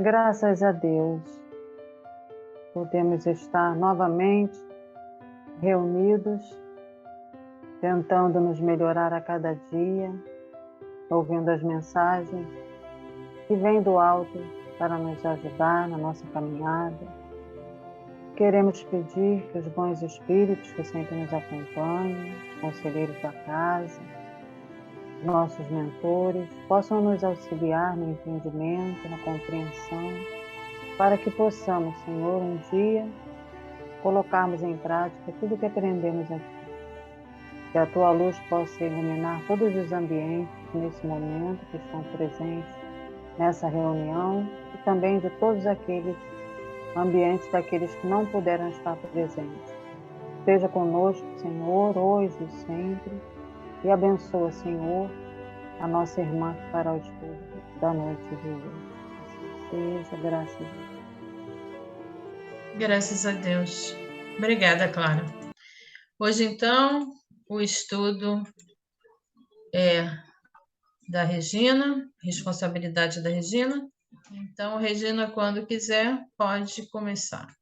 Graças a Deus, podemos estar novamente reunidos, tentando nos melhorar a cada dia, ouvindo as mensagens que vêm do alto para nos ajudar na nossa caminhada. Queremos pedir que os bons espíritos que sempre nos acompanham, conselheiros da casa, nossos mentores, possam nos auxiliar no entendimento, na compreensão, para que possamos, Senhor, um dia colocarmos em prática tudo o que aprendemos aqui. Que a Tua luz possa iluminar todos os ambientes nesse momento que estão presentes nessa reunião e também de todos aqueles ambientes daqueles que não puderam estar presentes. Esteja conosco, Senhor, hoje e sempre, e abençoa, Senhor, a nossa irmã que fará o estudo da noite de hoje. Assim seja, graças a Deus. Graças a Deus. Obrigada, Clara. Hoje, então, o estudo é da Regina, responsabilidade da Regina. Então, Regina, quando quiser, pode começar.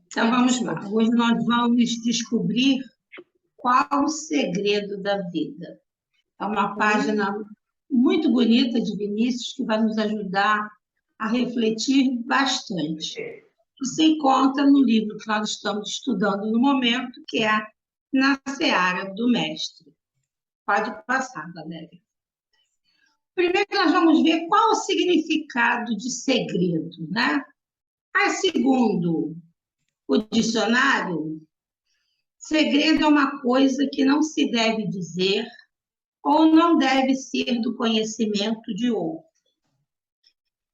Então, vamos lá. Hoje nós vamos descobrir qual o segredo da vida. É uma página muito bonita de Vinícius que vai nos ajudar a refletir bastante. Que se encontra no livro que nós estamos estudando no momento, que é Na Seara do Mestre. Pode passar, Valéria. Primeiro nós vamos ver qual o significado de segredo, né? Aí, segundo o dicionário, segredo é uma coisa que não se deve dizer ou não deve ser do conhecimento de outro.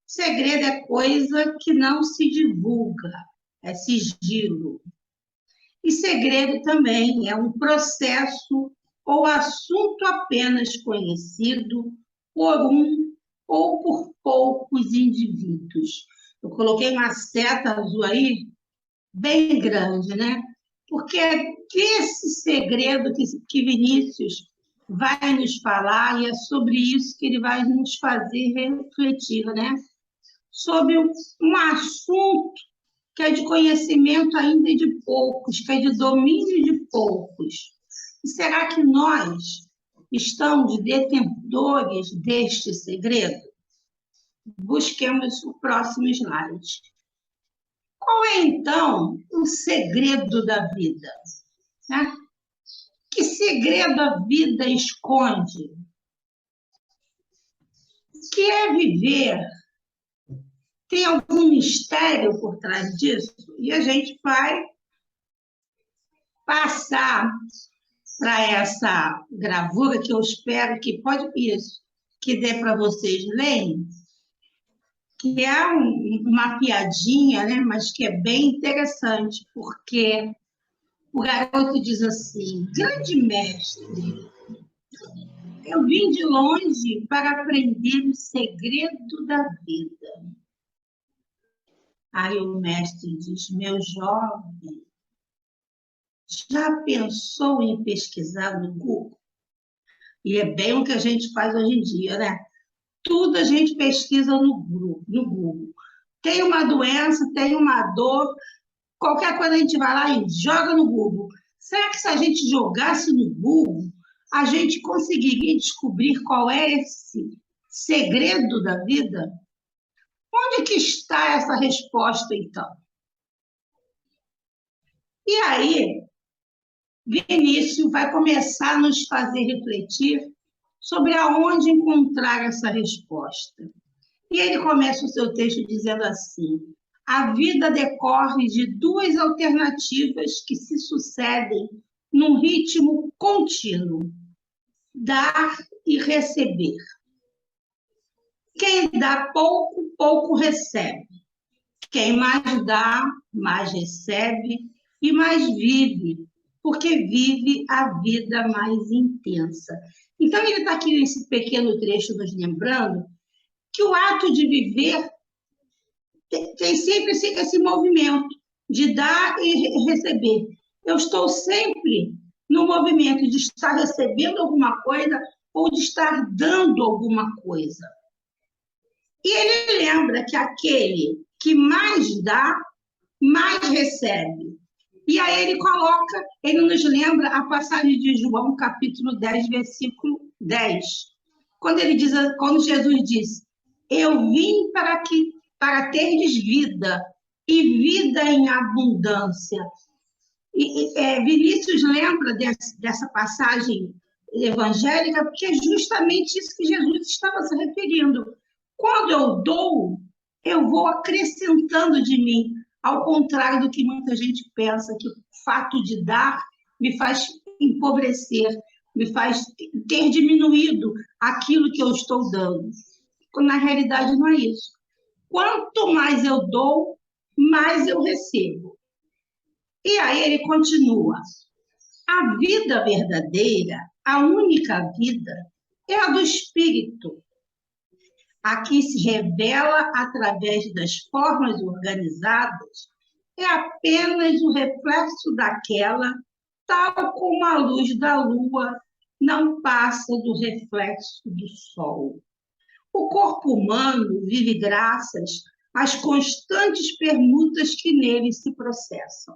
Segredo é coisa que não se divulga, é sigilo. E segredo também é um processo ou assunto apenas conhecido por um ou por poucos indivíduos. Eu coloquei uma seta azul aí, bem grande, né? Porque esse segredo que Vinícius vai nos falar, e é sobre isso que ele vai nos fazer refletir, né? Sobre um assunto que é de conhecimento ainda de poucos, que é de domínio de poucos. E será que nós estamos detentores deste segredo? Busquemos o próximo slide. Qual é, então, o segredo da vida? Né? Que segredo a vida esconde? O que é viver? Tem algum mistério por trás disso? E a gente vai passar para essa gravura, que eu espero que pode isso, que dê para vocês lerem, que é uma piadinha, né? Mas que é bem interessante, porque o garoto diz assim: grande mestre, eu vim de longe para aprender o segredo da vida. Aí o mestre diz: meu jovem, já pensou em pesquisar no Google? E é bem o que a gente faz hoje em dia, né? Tudo a gente pesquisa no Google. Tem uma doença, tem uma dor, qualquer coisa a gente vai lá e joga no Google. Será que se a gente jogasse no Google, a gente conseguiria descobrir qual é esse segredo da vida? Onde que está essa resposta, então? E aí, Vinícius vai começar a nos fazer refletir sobre aonde encontrar essa resposta. E ele começa o seu texto dizendo assim: a vida decorre de duas alternativas que se sucedem num ritmo contínuo: dar e receber. Quem dá pouco, pouco recebe. Quem mais dá, mais recebe e mais vive, porque vive a vida mais intensa. Então, ele está aqui nesse pequeno trecho nos lembrando que o ato de viver tem sempre esse movimento de dar e receber. Eu estou sempre no movimento de estar recebendo alguma coisa ou de estar dando alguma coisa. E ele lembra que aquele que mais dá, mais recebe. E aí ele nos lembra a passagem de João, capítulo 10, versículo 10. Quando Jesus disse, eu vim para terdes vida, e vida em abundância. Vinícius lembra dessa passagem evangélica, porque é justamente isso que Jesus estava se referindo. Quando eu dou, eu vou acrescentando de mim, ao contrário do que muita gente pensa, que o fato de dar me faz empobrecer, me faz ter diminuído aquilo que eu estou dando. Na realidade, não é isso. Quanto mais eu dou, mais eu recebo. E aí ele continua. A vida verdadeira, a única vida, é a do Espírito. A que se revela através das formas organizadas, é apenas o reflexo daquela, tal como a luz da lua não passa do reflexo do sol. O corpo humano vive graças às constantes permutas que nele se processam.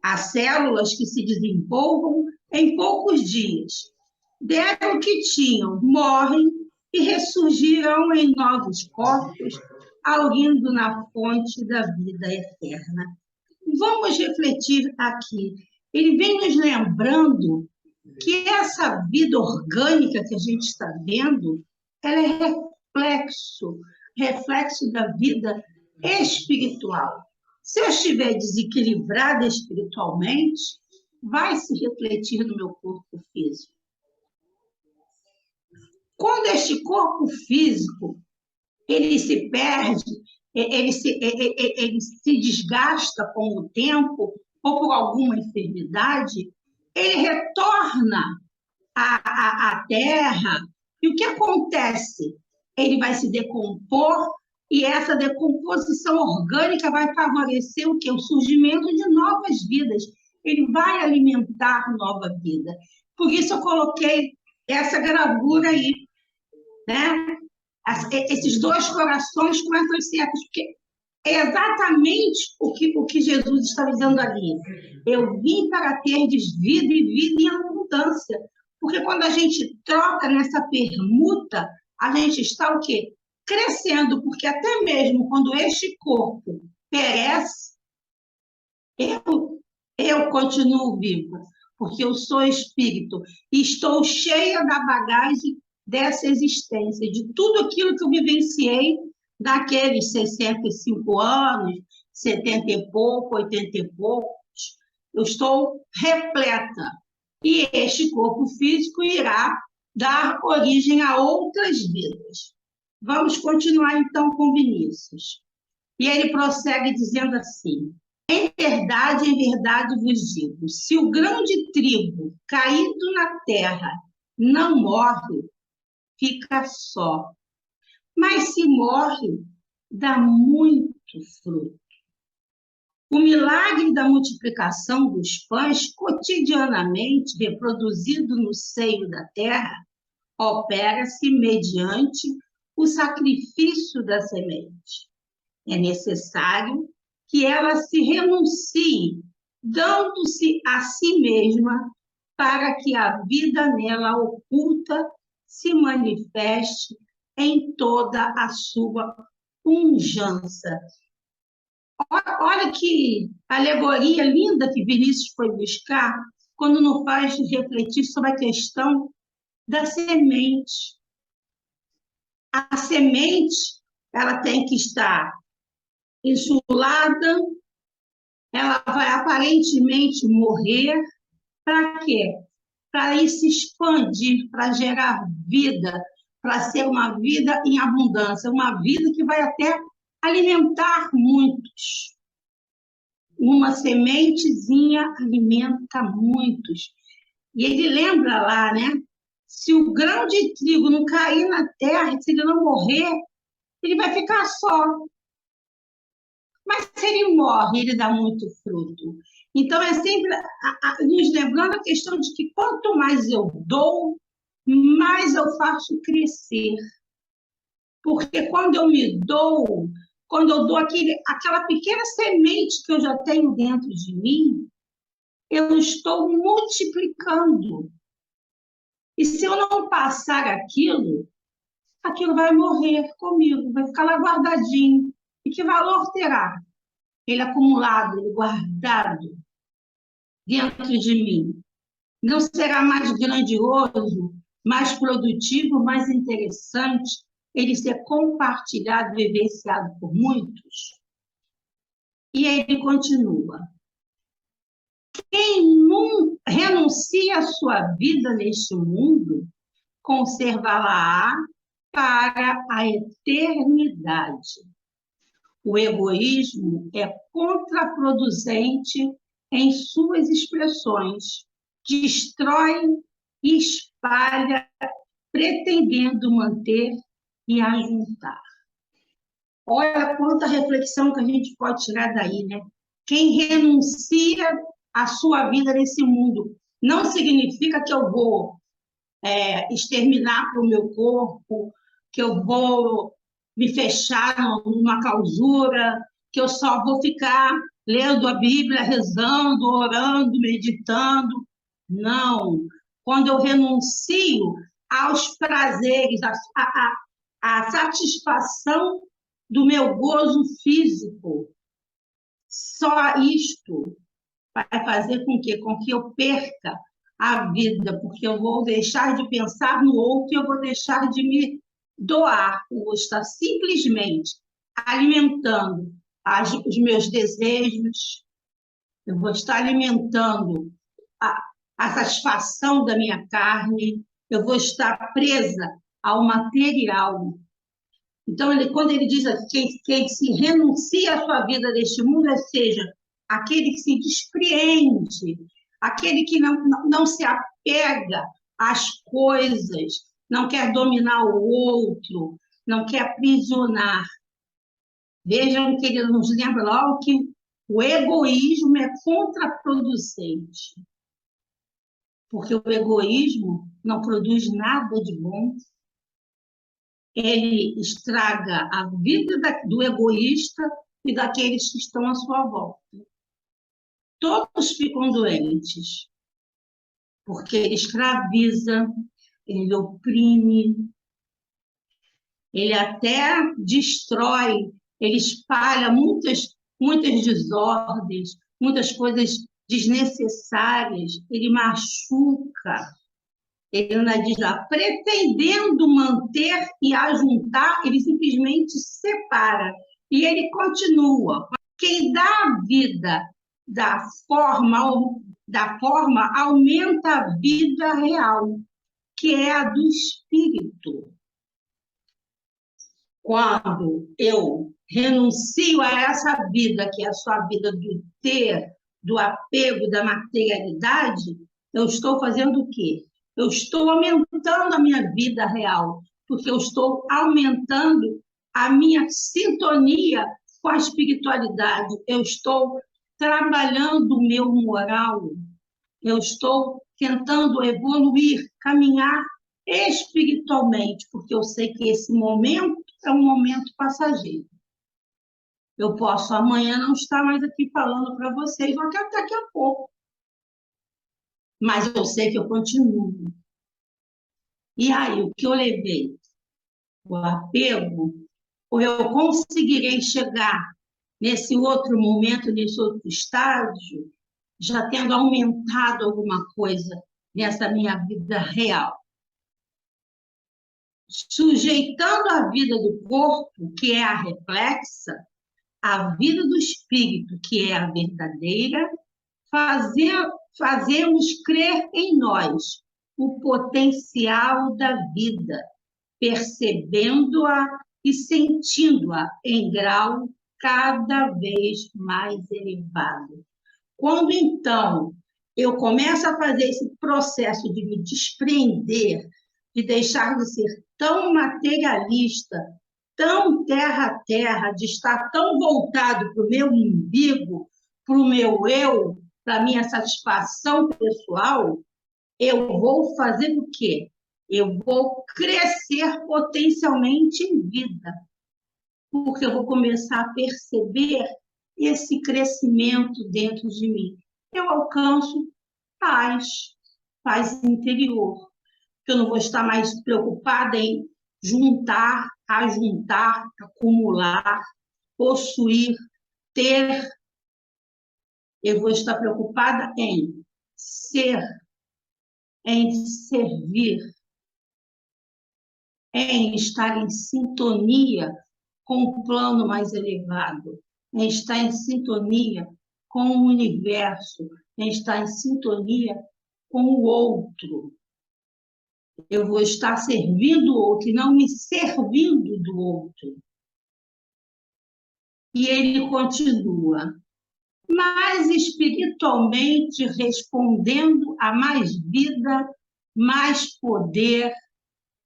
As células que se desenvolvam em poucos dias, deram o que tinham, morrem e ressurgirão em novos corpos, aurindo na fonte da vida eterna. Vamos refletir aqui. Ele vem nos lembrando que essa vida orgânica que a gente está vendo, ela é reflexo da vida espiritual. Se eu estiver desequilibrada espiritualmente, vai se refletir no meu corpo físico. Quando este corpo físico ele se perde, ele se desgasta com o tempo ou por alguma enfermidade, ele retorna à terra. E o que acontece? Ele vai se decompor e essa decomposição orgânica vai favorecer o quê? O surgimento de novas vidas. Ele vai alimentar nova vida. Por isso eu coloquei essa gravura aí, né? Esses dois corações com essas setas, porque é exatamente o que Jesus está dizendo ali. Eu vim para terdes vida e vida em abundância. Porque quando a gente troca nessa permuta, a gente está o quê? Crescendo, porque até mesmo quando este corpo perece, eu continuo vivo, porque eu sou espírito e estou cheia da bagagem dessa existência, de tudo aquilo que eu vivenciei naqueles 65 anos, 70 e pouco, 80 e poucos. Eu estou repleta. E este corpo físico irá dar origem a outras vidas. Vamos continuar, então, com Vinícius. E ele prossegue dizendo assim, em verdade vos digo, se o grão de trigo caído na terra não morre, fica só. Mas se morre, dá muito fruto. O milagre da multiplicação dos pães, cotidianamente reproduzido no seio da terra, opera-se mediante o sacrifício da semente. É necessário que ela se renuncie, dando-se a si mesma, para que a vida nela oculta se manifeste em toda a sua pujança. Olha que alegoria linda que Vinícius foi buscar quando nos faz refletir sobre a questão da semente. A semente, ela tem que estar insulada, ela vai aparentemente morrer, para quê? Para ir se expandir, para gerar vida, para ser uma vida em abundância, uma vida que vai até alimentar muitos. Uma sementezinha alimenta muitos. E ele lembra lá, né? Se o grão de trigo não cair na terra, se ele não morrer, ele vai ficar só. Mas se ele morre, ele dá muito fruto. Então, é sempre nos lembrando a questão de que quanto mais eu dou, mais eu faço crescer. Porque quando eu me dou, quando eu dou aquela pequena semente que eu já tenho dentro de mim, eu estou multiplicando. E se eu não passar aquilo vai morrer comigo, vai ficar lá guardadinho. E que valor terá? Ele acumulado, ele guardado dentro de mim. Não será mais grandioso, mais produtivo, mais interessante ele ser compartilhado, vivenciado por muitos? E ele continua. Quem não renuncia à sua vida neste mundo, conservá-la para a eternidade. O egoísmo é contraproducente em suas expressões, destrói e espalha, pretendendo manter e ajuntar. Olha quanta reflexão que a gente pode tirar daí, né? Quem renuncia à sua vida nesse mundo não significa que eu vou exterminar para o meu corpo, que eu vou me fechar numa clausura, que eu só vou ficar lendo a Bíblia, rezando, orando, meditando. Não. Quando eu renuncio aos prazeres, à satisfação do meu gozo físico, só isto vai fazer com que eu perca a vida, porque eu vou deixar de pensar no outro e eu vou deixar de me doar. Eu vou estar simplesmente alimentando os meus desejos, eu vou estar alimentando a satisfação da minha carne, eu vou estar presa ao material. Então, quando ele diz que quem se renuncia à sua vida neste mundo, seja, aquele que se despreende, aquele que não se apega às coisas, não quer dominar o outro, não quer aprisionar. Vejam que ele nos lembra logo que o egoísmo é contraproducente, porque o egoísmo não produz nada de bom. Ele estraga a vida do egoísta e daqueles que estão à sua volta. Todos ficam doentes, porque ele escraviza, ele oprime, ele até destrói, ele espalha muitas desordens, muitas coisas desnecessárias, ele machuca. Ele ainda diz lá, pretendendo manter e ajuntar, ele simplesmente separa. E ele continua. Quem dá a vida da forma aumenta a vida real, que é a do espírito. Quando eu renuncio a essa vida, que é a sua vida do ter, do apego, da materialidade, eu estou fazendo o quê? Eu estou aumentando a minha vida real, porque eu estou aumentando a minha sintonia com a espiritualidade. Eu estou trabalhando o meu moral. Eu estou tentando evoluir, caminhar espiritualmente, porque eu sei que esse momento é um momento passageiro. Eu posso amanhã não estar mais aqui falando para vocês, até daqui a pouco. Mas eu sei que eu continuo. E aí, o que eu levei? O apego? Ou eu conseguirei chegar nesse outro momento, nesse outro estágio, já tendo aumentado alguma coisa nessa minha vida real? Sujeitando a vida do corpo, que é a reflexa, a vida do espírito, que é a verdadeira, fazemos crer em nós o potencial da vida, percebendo-a e sentindo-a em grau cada vez mais elevado. Quando, então, eu começo a fazer esse processo de me desprender, de deixar de ser tão materialista, tão terra-terra, de estar tão voltado para o meu umbigo, para o meu eu, para a minha satisfação pessoal, eu vou fazer o quê? Eu vou crescer potencialmente em vida, porque eu vou começar a perceber esse crescimento dentro de mim. Eu alcanço paz, paz interior, que eu não vou estar mais preocupada em juntar, ajuntar, acumular, possuir, ter. Eu vou estar preocupada em ser, em servir, em estar em sintonia com o plano mais elevado, em estar em sintonia com o universo, em estar em sintonia com o outro. Eu vou estar servindo o outro e não me servindo do outro. E ele continua, mas espiritualmente respondendo a mais vida, mais poder,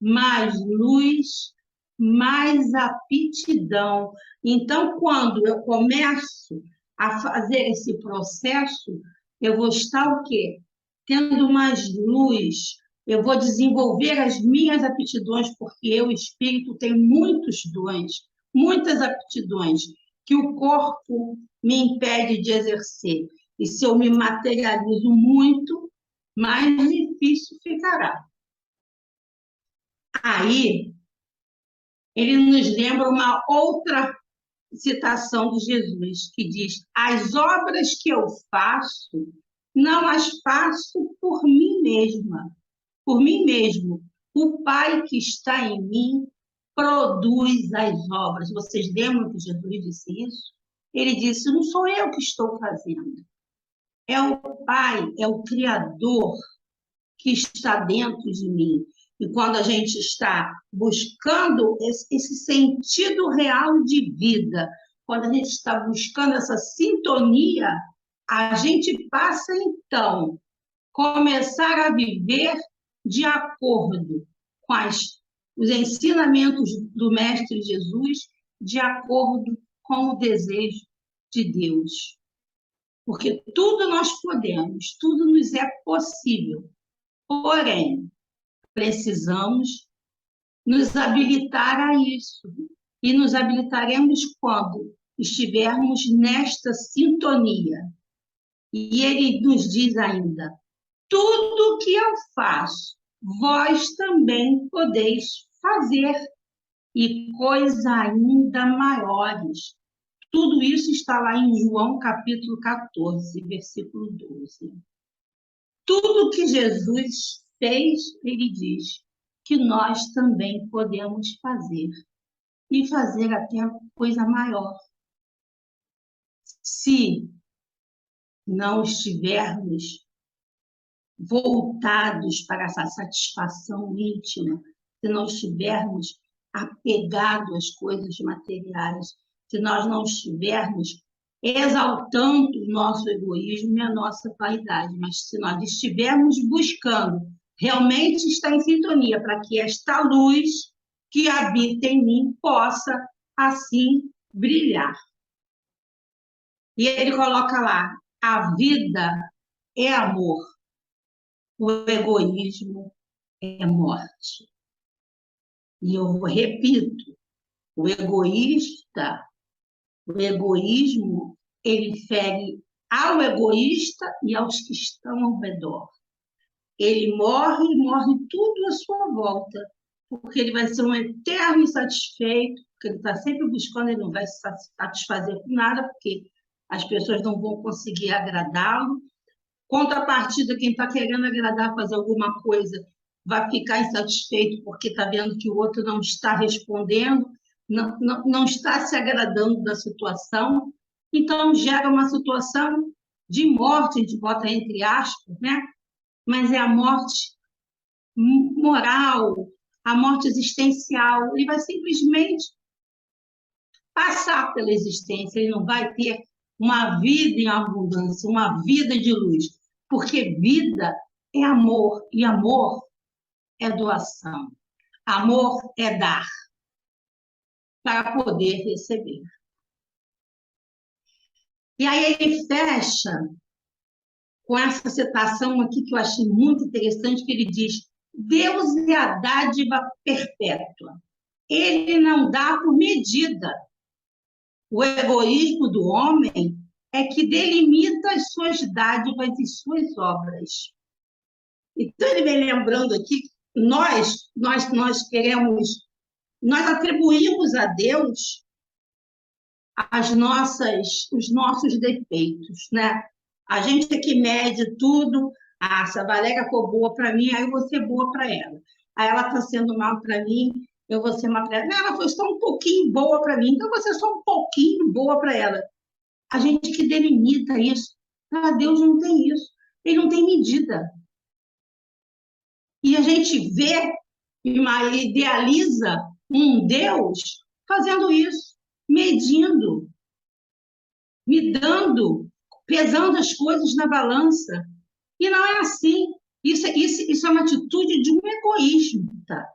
mais luz, mais aptidão. Então, quando eu começo a fazer esse processo, eu vou estar o quê? Tendo mais luz, eu vou desenvolver as minhas aptidões, porque eu, espírito, tenho muitos dons, muitas aptidões, que o corpo me impede de exercer. E se eu me materializo muito, mais difícil ficará. Aí, ele nos lembra uma outra citação de Jesus, que diz: as obras que eu faço, não as faço por mim mesma, por mim mesmo. O Pai que está em mim produz as obras. Vocês lembram que Jesus disse isso? Ele disse: não sou eu que estou fazendo, é o Pai, é o Criador que está dentro de mim. E quando a gente está buscando esse sentido real de vida, quando a gente está buscando essa sintonia, a gente passa, então, começar a viver de acordo com os ensinamentos do Mestre Jesus, de acordo com o desejo de Deus. Porque tudo nós podemos, tudo nos é possível. Porém, precisamos nos habilitar a isso. E nos habilitaremos quando estivermos nesta sintonia. E ele nos diz ainda: tudo que eu faço, vós também podeis fazer, e coisas ainda maiores. Tudo isso está lá em João capítulo 14, versículo 12. Tudo que Jesus fez, ele diz que nós também podemos fazer, e fazer até coisa maior. Se não estivermos voltados para essa satisfação íntima, se não estivermos apegados às coisas materiais, se nós não estivermos exaltando o nosso egoísmo e a nossa vaidade, mas se nós estivermos buscando realmente estar em sintonia para que esta luz que habita em mim possa assim brilhar. E ele coloca lá: a vida é amor, o egoísmo é morte. E eu repito, o egoísmo, ele fere ao egoísta e aos que estão ao redor. Ele morre e morre tudo à sua volta, porque ele vai ser um eterno insatisfeito, porque ele está sempre buscando, ele não vai se satisfazer com nada, porque as pessoas não vão conseguir agradá-lo. Contrapartida, quem está querendo agradar, fazer alguma coisa, vai ficar insatisfeito porque está vendo que o outro não está respondendo, não está se agradando da situação. Então, gera uma situação de morte, a gente bota entre aspas, né? Mas é a morte moral, a morte existencial. Ele vai simplesmente passar pela existência, ele não vai ter uma vida em abundância, uma vida de luz, porque vida é amor, e amor é doação. Amor é dar para poder receber. E aí ele fecha com essa citação aqui que eu achei muito interessante, que ele diz: Deus é a dádiva perpétua. Ele não dá por medida. O egoísmo do homem é que delimita as suas dádivas e suas obras. Então, ele vem lembrando aqui, nós atribuímos a Deus os nossos defeitos, né? A gente é que mede tudo. Ah, se a Valéria for boa para mim, aí eu vou ser boa para ela. Aí ela está sendo mal para mim, eu vou ser mal para ela. Não, ela foi só um pouquinho boa para mim, então você só um pouquinho boa para ela. A gente que delimita isso. Para Deus não tem isso. Ele não tem medida. E a gente vê, idealiza um Deus fazendo isso, medindo, me dando, pesando as coisas na balança. E não é assim. Isso é uma atitude de um egoísmo, tá?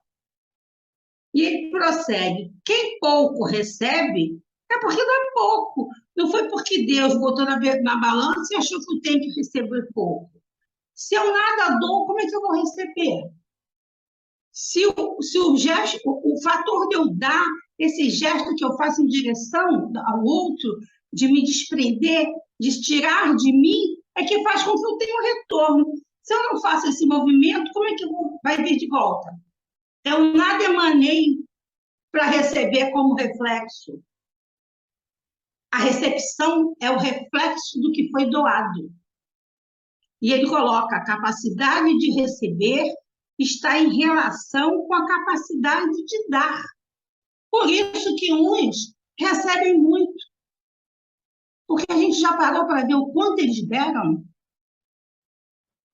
E ele prossegue. Quem pouco recebe é porque dá pouco. Não foi porque Deus botou na balança e achou que tem que receber pouco. Se eu nada dou, como é que eu vou receber? Se o gesto, o fator de eu dar, esse gesto que eu faço em direção ao outro, de me desprender, de tirar de mim, é que faz com que eu tenha um retorno. Se eu não faço esse movimento, como é que vai vir de volta? Eu nada emanei para receber como reflexo. A recepção é o reflexo do que foi doado. E ele coloca a capacidade de receber está em relação com a capacidade de dar. Por isso que uns recebem muito. Porque a gente já parou para ver o quanto eles deram.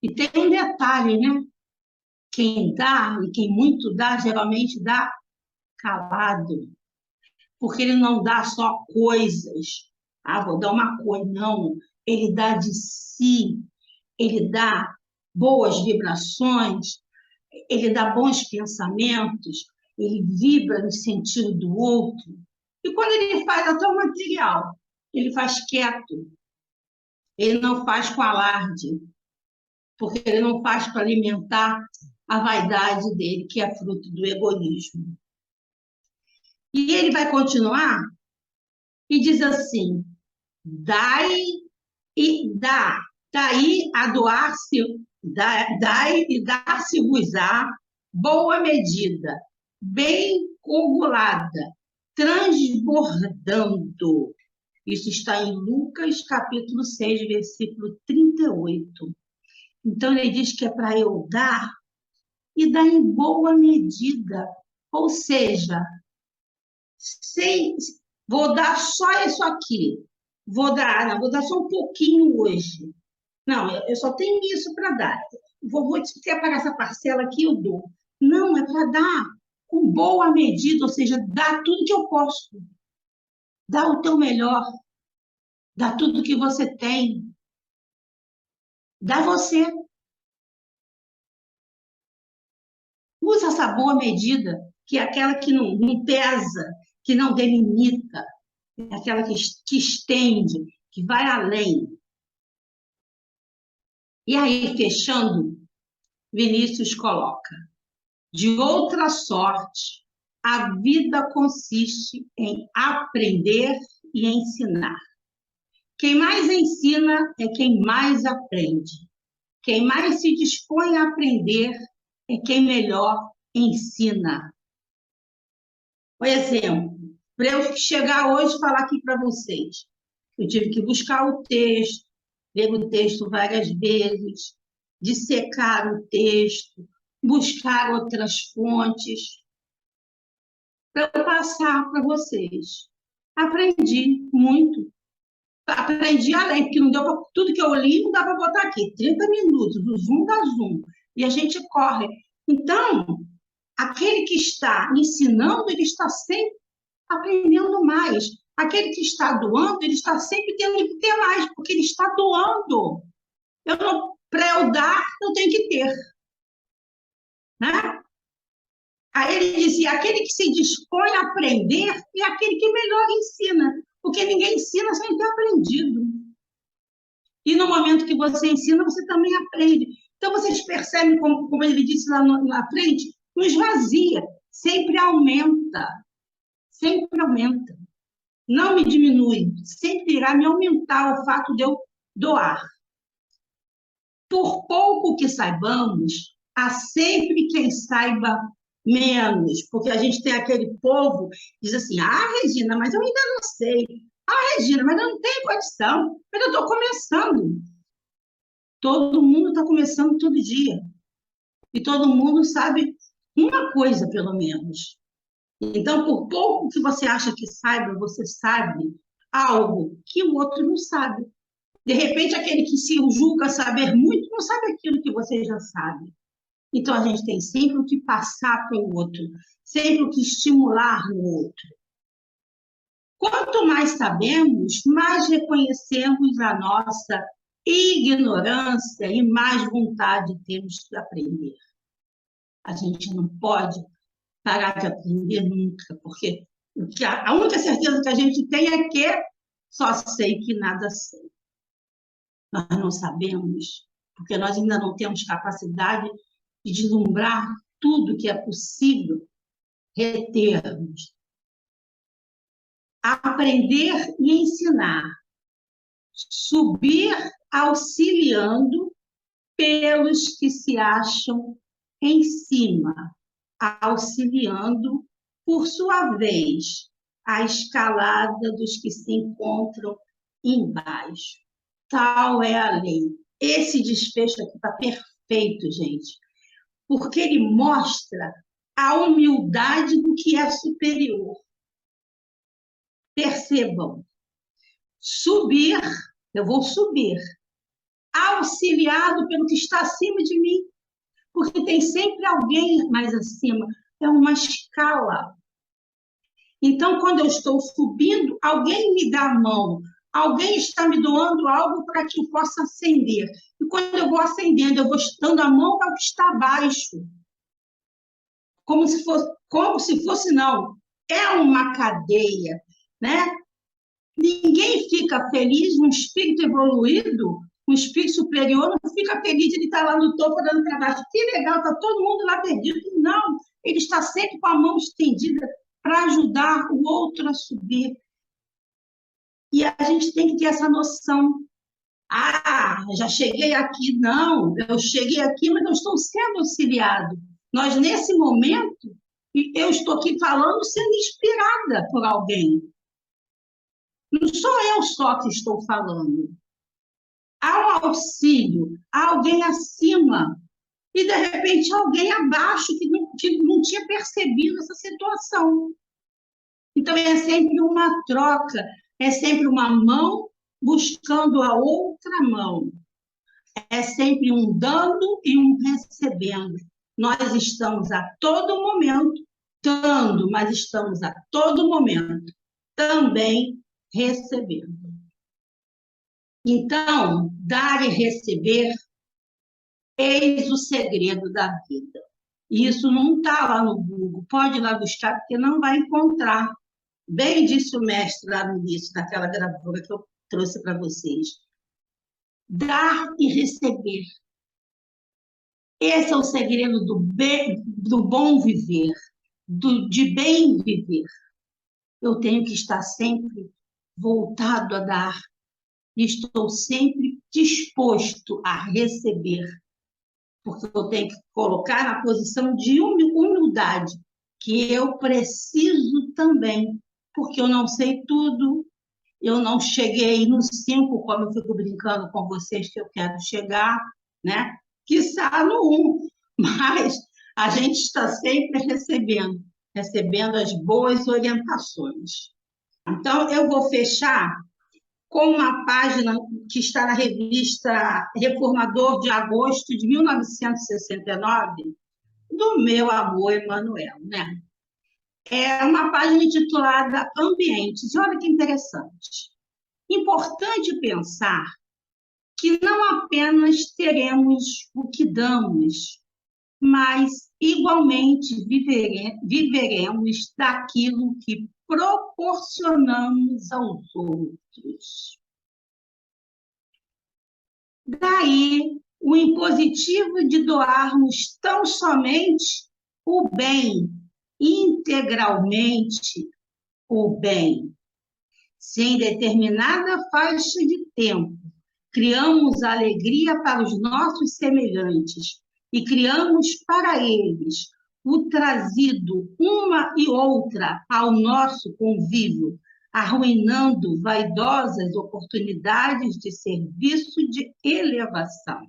E tem um detalhe, né? Quem dá, e quem muito dá, geralmente dá calado. Porque ele não dá só coisas. Ah, vou dar uma coisa. Não. Ele dá de si. Ele dá boas vibrações. Ele dá bons pensamentos. Ele vibra no sentido do outro. E quando ele faz até o material, ele faz quieto. Ele não faz com alarde. Porque ele não faz para alimentar a vaidade dele, que é fruto do egoísmo. E ele vai continuar e diz assim: dai e dá. Daí a doar-se, dai e dar-se-vos-á boa medida, bem coagulada, transbordando. Isso está em Lucas, capítulo 6, versículo 38. Então, ele diz que é para eu dar e dar em boa medida. Ou seja, vou dar só isso aqui. Vou dar só um pouquinho hoje. Não, eu só tenho isso para dar. Vou separar essa parcela aqui, eu dou. Não, é para dar com boa medida, ou seja, dar tudo que eu posso. Dá o teu melhor. Dá tudo que você tem. Dá você. Usa essa boa medida, que é aquela que não pesa, que não delimita, é aquela que estende, que vai além. E aí, fechando, Vinícius coloca: de outra sorte, a vida consiste em aprender e ensinar. Quem mais ensina é quem mais aprende. Quem mais se dispõe a aprender é quem melhor ensina. Por exemplo, para eu chegar hoje e falar aqui para vocês, eu tive que buscar o texto, ler o texto várias vezes, dissecar o texto, buscar outras fontes, para eu passar para vocês. Aprendi muito. Aprendi além, porque não deu para tudo que eu li, não dá para botar aqui. 30 minutos, o Zoom dá Zoom. E a gente corre. Então, aquele que está ensinando, ele está sempre aprendendo mais. Aquele que está doando, ele está sempre tendo que ter mais, porque ele está doando. Para eu dar, eu tenho que ter. Né? Aí ele dizia, aquele que se dispõe a aprender é aquele que melhor ensina, porque ninguém ensina sem ter aprendido. E no momento que você ensina, você também aprende. Então, vocês percebem espreme, como ele disse lá na frente, não esvazia, sempre aumenta, sempre aumenta. Não me diminui, sempre irá me aumentar o fato de eu doar. Por pouco que saibamos, há sempre quem saiba menos, porque a gente tem aquele povo que diz assim, Regina, mas eu ainda não sei. Regina, mas eu não tenho condição, mas eu estou começando. Todo mundo está começando todo dia. E todo mundo sabe uma coisa, pelo menos. Então, por pouco que você acha que saiba, você sabe algo que o outro não sabe. De repente, aquele que se julga saber muito, não sabe aquilo que você já sabe. Então, a gente tem sempre o que passar para o outro, sempre o que estimular no outro. Quanto mais sabemos, mais reconhecemos a nossa ignorância e mais vontade temos de aprender. A gente não pode parar de aprender nunca, porque a única certeza que a gente tem é que só sei que nada sei. Nós não sabemos, porque nós ainda não temos capacidade de deslumbrar tudo que é possível retermos. Aprender e ensinar. Subir auxiliando pelos que se acham em cima, auxiliando, por sua vez, a escalada dos que se encontram embaixo. Tal é a lei. Esse desfecho aqui está perfeito, gente, porque ele mostra a humildade do que é superior. Percebam, subir, eu vou subir, auxiliado pelo que está acima de mim, porque tem sempre alguém mais acima, é uma escala. Então, quando eu estou subindo, alguém me dá a mão, alguém está me doando algo para que eu possa ascender. E quando eu vou ascendendo, eu vou dando a mão para o que está abaixo. Como se fosse não, é uma cadeia, né? Ninguém fica feliz, um espírito evoluído, um espírito superior, não fica feliz de ele estar lá no topo, olhando para baixo. Que legal, está todo mundo lá perdido. Não, ele está sempre com a mão estendida para ajudar o outro a subir. E a gente tem que ter essa noção. Já cheguei aqui. Não, eu cheguei aqui, mas eu estou sendo auxiliado. Nós, nesse momento, eu estou aqui falando, sendo inspirada por alguém. Não sou eu só que estou falando. Há um auxílio, há alguém acima, e de repente alguém abaixo que não tinha percebido essa situação. Então é sempre uma troca, é sempre uma mão buscando a outra mão. É sempre um dando e um recebendo. Nós estamos a todo momento dando, mas estamos a todo momento também recebendo. Então, dar e receber, eis o segredo da vida. E isso não está lá no Google, pode ir lá buscar, porque não vai encontrar. Bem disse o mestre lá no início, naquela gravura que eu trouxe para vocês. Dar e receber. Esse é o segredo do bom viver, de bem viver. Eu tenho que estar sempre voltado a dar, e estou sempre disposto a receber, porque eu tenho que colocar na posição de humildade, que eu preciso também, porque eu não sei tudo, eu não cheguei no 5, como eu fico brincando com vocês que eu quero chegar, né? Quiçá no 1, mas a gente está sempre recebendo as boas orientações. Então, eu vou fechar com uma página que está na revista Reformador de agosto de 1969, do meu amor Emanuel, né? É uma página intitulada Ambientes. E olha que interessante. Importante pensar que não apenas teremos o que damos, mas igualmente viveremos daquilo que proporcionamos aos outros. Daí o impositivo de doarmos tão somente o bem, integralmente o bem. Se em determinada faixa de tempo criamos alegria para os nossos semelhantes e criamos para eles o trazido uma e outra ao nosso convívio, arruinando vaidosas oportunidades de serviço de elevação.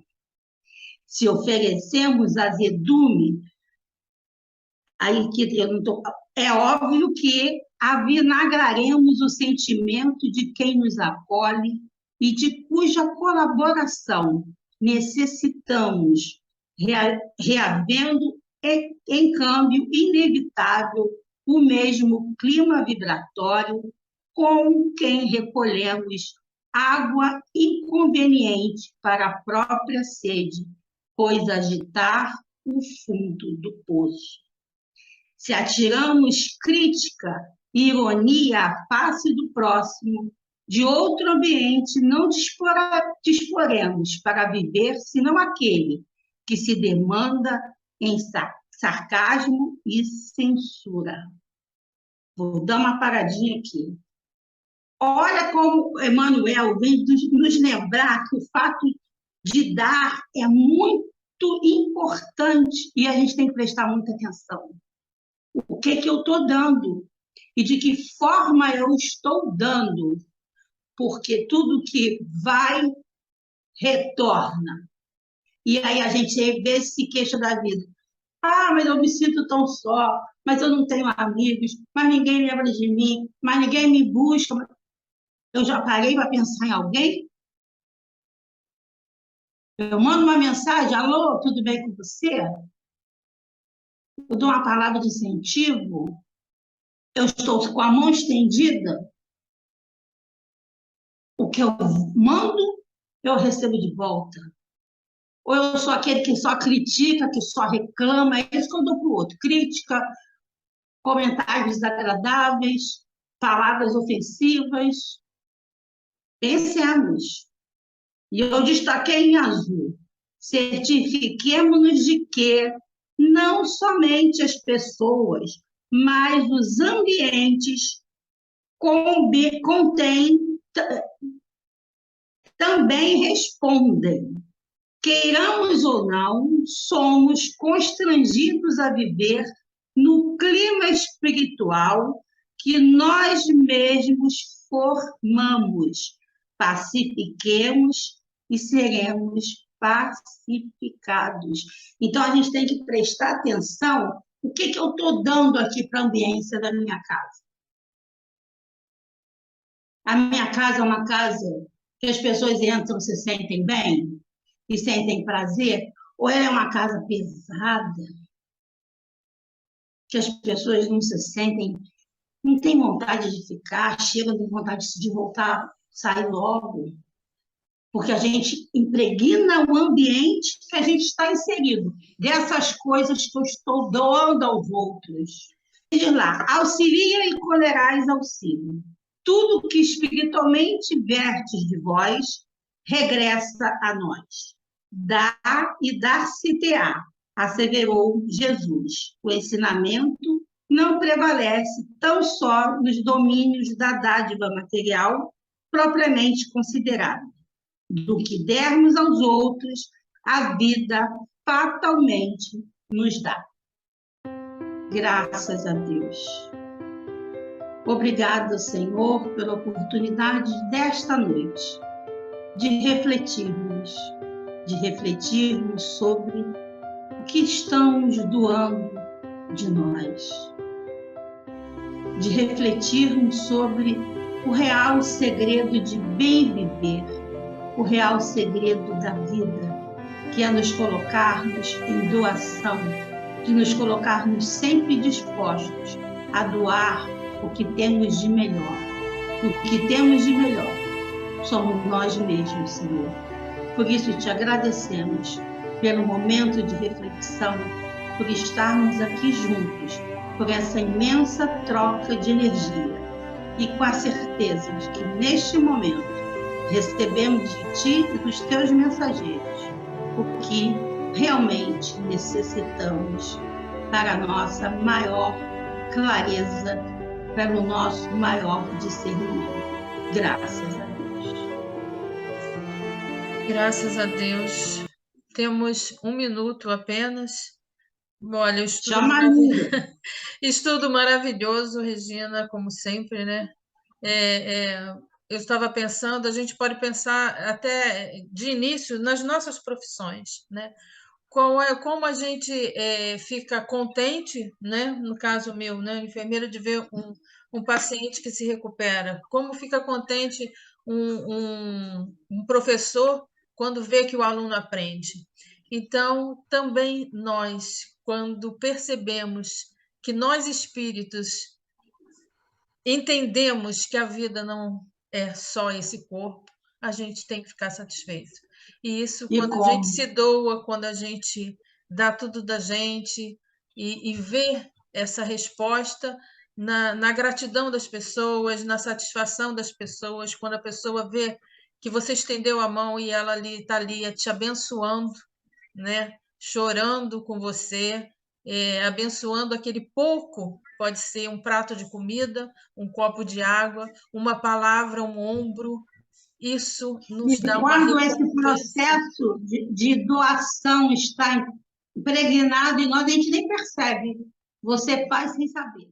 Se oferecemos azedume, aí que eu não tô, é óbvio que avinagraremos o sentimento de quem nos acolhe e de cuja colaboração necessitamos, reavendo, em câmbio inevitável, o mesmo clima vibratório com quem recolhemos água inconveniente para a própria sede, pois agitar o fundo do poço. Se atiramos crítica e ironia à face do próximo, de outro ambiente não disporemos para viver, senão aquele que se demanda em sarcasmo e censura. Vou dar uma paradinha aqui. Olha como Emmanuel vem nos lembrar que o fato de dar é muito importante e a gente tem que prestar muita atenção. O que eu estou dando e de que forma eu estou dando, porque tudo que vai, retorna. E aí a gente às vezes se queixa da vida. Ah, mas eu me sinto tão só, mas eu não tenho amigos, mas ninguém lembra de mim, mas ninguém me busca. Eu já parei para pensar em alguém? Eu mando uma mensagem, alô, tudo bem com você? Eu dou uma palavra de incentivo, eu estou com a mão estendida, o que eu mando, eu recebo de volta. Ou eu sou aquele que só critica, que só reclama, é isso que eu dou para o outro. Crítica, comentários desagradáveis, palavras ofensivas. Pensemos. E eu destaquei em azul. Certifiquemo-nos de que não somente as pessoas, mas os ambientes também respondem. Queiramos ou não, somos constrangidos a viver no clima espiritual que nós mesmos formamos. Pacifiquemos e seremos pacificados. Então, a gente tem que prestar atenção o que eu estou dando aqui para a ambiência da minha casa. A minha casa é uma casa que as pessoas entram, se sentem bem e sentem prazer, ou ela é uma casa pesada, que as pessoas não se sentem, não têm vontade de ficar, chegam com vontade de voltar, sair logo, porque a gente impregna o ambiente que a gente está inserido, dessas coisas que eu estou dando aos outros. Diz lá, auxilia e colherais auxílio. Tudo que espiritualmente vertes de vós, regressa a nós. Dá e dar-se-te-á, asseverou Jesus. O ensinamento não prevalece tão só nos domínios da dádiva material propriamente considerada. Do que dermos aos outros, a vida fatalmente nos dá. Graças a Deus. Obrigada, Senhor, pela oportunidade desta noite de refletirmos sobre o que estamos doando de nós, de refletirmos sobre o real segredo de bem viver, o real segredo da vida, que é nos colocarmos em doação, de nos colocarmos sempre dispostos a doar o que temos de melhor. O que temos de melhor somos nós mesmos, Senhor. Por isso te agradecemos pelo momento de reflexão, por estarmos aqui juntos, por essa imensa troca de energia e com a certeza de que neste momento recebemos de ti e dos teus mensageiros o que realmente necessitamos para a nossa maior clareza, para o nosso maior discernimento. Graças a Deus. Graças a Deus. Temos 1 minuto apenas. Olha, estudo maravilhoso, Regina, como sempre, né? Eu estava pensando, a gente pode pensar até de início nas nossas profissões, né? Como a gente fica contente, né? No caso meu, né? Enfermeira, de ver um paciente que se recupera. Como fica contente um professor quando vê que o aluno aprende. Então, também nós, quando percebemos que nós espíritos entendemos que a vida não é só esse corpo, a gente tem que ficar satisfeito. E isso, quando a gente se doa, quando a gente dá tudo da gente e vê essa resposta na gratidão das pessoas, na satisfação das pessoas, quando a pessoa vê que você estendeu a mão e ela está ali te abençoando, né? Chorando com você, abençoando aquele pouco, pode ser um prato de comida, um copo de água, uma palavra, um ombro. Isso nos dá uma quando recompensa. Esse processo de doação está impregnado em nós, a gente nem percebe. Você faz sem saber.